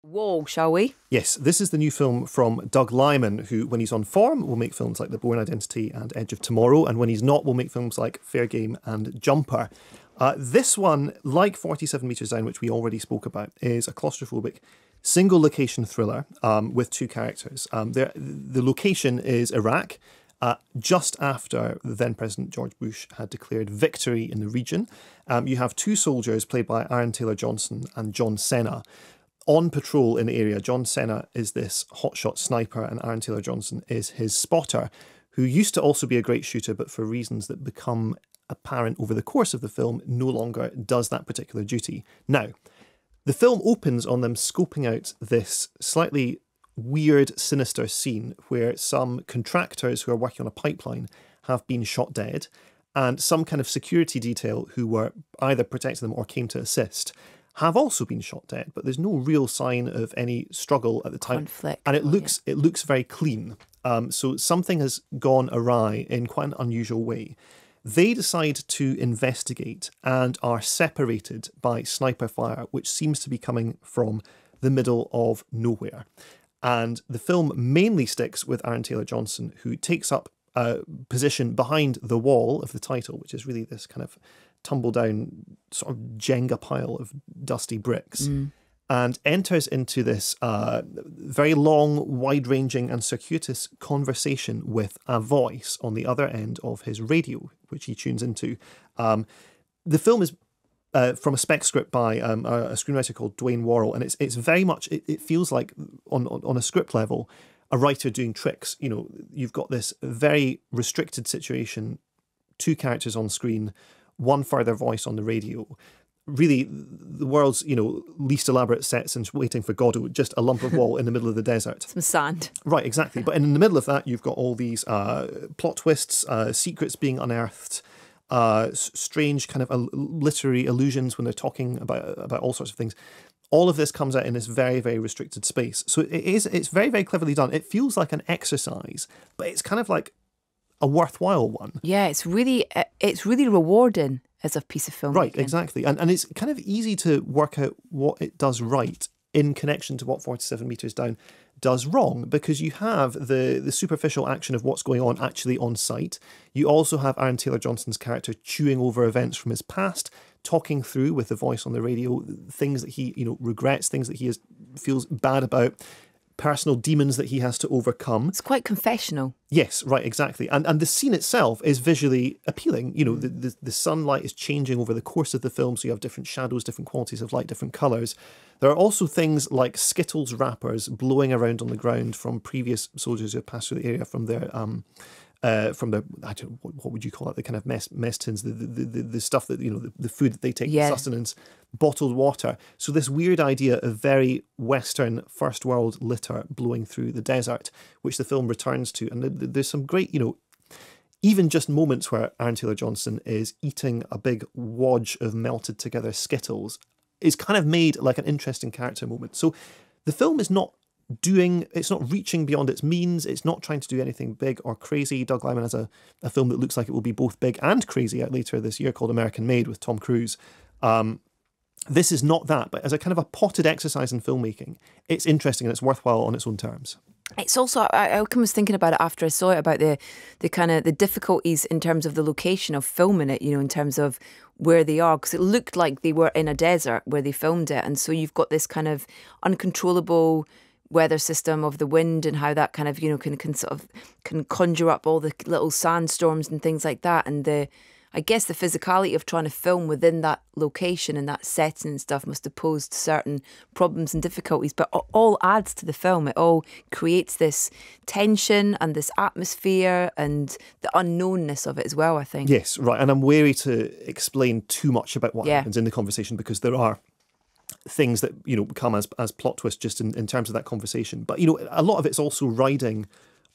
Whoa, shall we? Yes, this is the new film from Doug Liman, who, when he's on form, will make films like The Bourne Identity and Edge of Tomorrow, and when he's not, will make films like Fair Game and Jumper. This one, like 47 Metres Down, which we already spoke about, is a claustrophobic single-location thriller with two characters. The location is Iraq, just after the then-President George Bush had declared victory in the region. You have two soldiers played by Aaron Taylor-Johnson and John Cena on patrol in the area. John Cena is this hotshot sniper and Aaron Taylor-Johnson is his spotter, who used to also be a great shooter, but for reasons that become apparent over the course of the film, no longer does that particular duty. Now, the film opens on them scoping out this slightly weird, sinister scene where some contractors who are working on a pipeline have been shot dead, and some kind of security detail who were either protecting them or came to assist have also been shot dead, but there's no real sign of any struggle at the time. Conflict. And it looks very clean. So something has gone awry in quite an unusual way. They decide to investigate and are separated by sniper fire, which seems to be coming from the middle of nowhere. And the film mainly sticks with Aaron Taylor-Johnson, who takes up a position behind the wall of the title, which is really this kind of tumble down sort of Jenga pile of dusty bricks, and enters into this very long, wide-ranging and circuitous conversation with a voice on the other end of his radio, which he tunes into. The film is from a spec script by a screenwriter called Dwayne Worrell, and it's very much, it feels like on a script level, a writer doing tricks. You know, you've got this very restricted situation, two characters on screen, one further voice on the radio. Really, the world's, least elaborate set since Waiting for Godot, just a lump of wall in the middle of the desert. Some sand. Right, exactly. But in the middle of that, you've got all these plot twists, secrets being unearthed, strange kind of literary allusions when they're talking about all sorts of things. All of this comes out in this very, very restricted space. So it's very, very cleverly done. It feels like an exercise, but it's kind of like a worthwhile one. Yeah, it's really rewarding as a piece of filmmaking. Right, exactly. And it's kind of easy to work out what it does right in connection to what 47 Metres Down does wrong, because you have the superficial action of what's going on actually on site. You also have Aaron Taylor-Johnson's character chewing over events from his past, talking through with the voice on the radio things that he regrets, things that he feels bad about, personal demons that he has to overcome. It's quite confessional. Yes, right, exactly. And the scene itself is visually appealing. The sunlight is changing over the course of the film, so you have different shadows, different qualities of light, different colours. There are also things like Skittles wrappers blowing around on the ground from previous soldiers who have passed through the area from their I don't know, what would you call it? The kind of mess tins, the stuff that, the food that they take, sustenance, bottled water. So this weird idea of very Western first world litter blowing through the desert, which the film returns to. And there's some great, even just moments where Aaron Taylor-Johnson is eating a big wodge of melted together Skittles is kind of made like an interesting character moment. So the film is it's not reaching beyond its means. It's not trying to do anything big or crazy. Doug Liman has a film that looks like it will be both big and crazy out later this year called American Made with Tom Cruise. This is not that, but as a kind of a potted exercise in filmmaking, it's interesting and it's worthwhile on its own terms. It's also, I was thinking about it after I saw it, about the kind of the difficulties in terms of the location of filming it, in terms of where they are, because it looked like they were in a desert where they filmed it. And so you've got this kind of uncontrollable weather system of the wind and how that kind of, can conjure up all the little sandstorms and things like that. And I guess the physicality of trying to film within that location and that setting and stuff must have posed certain problems and difficulties, but all adds to the film. It all creates this tension and this atmosphere and the unknownness of it as well, I think. Yes, right. And I'm wary to explain too much about what happens in the conversation, because there are things that, come as plot twists just in terms of that conversation. But, a lot of it's also riding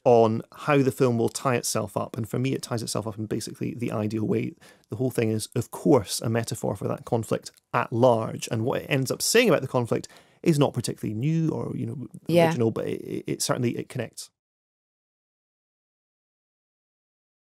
on how the film will tie itself up. And for me, it ties itself up in basically the ideal way. The whole thing is, of course, a metaphor for that conflict at large. And what it ends up saying about the conflict is not particularly new or, original, but it certainly connects.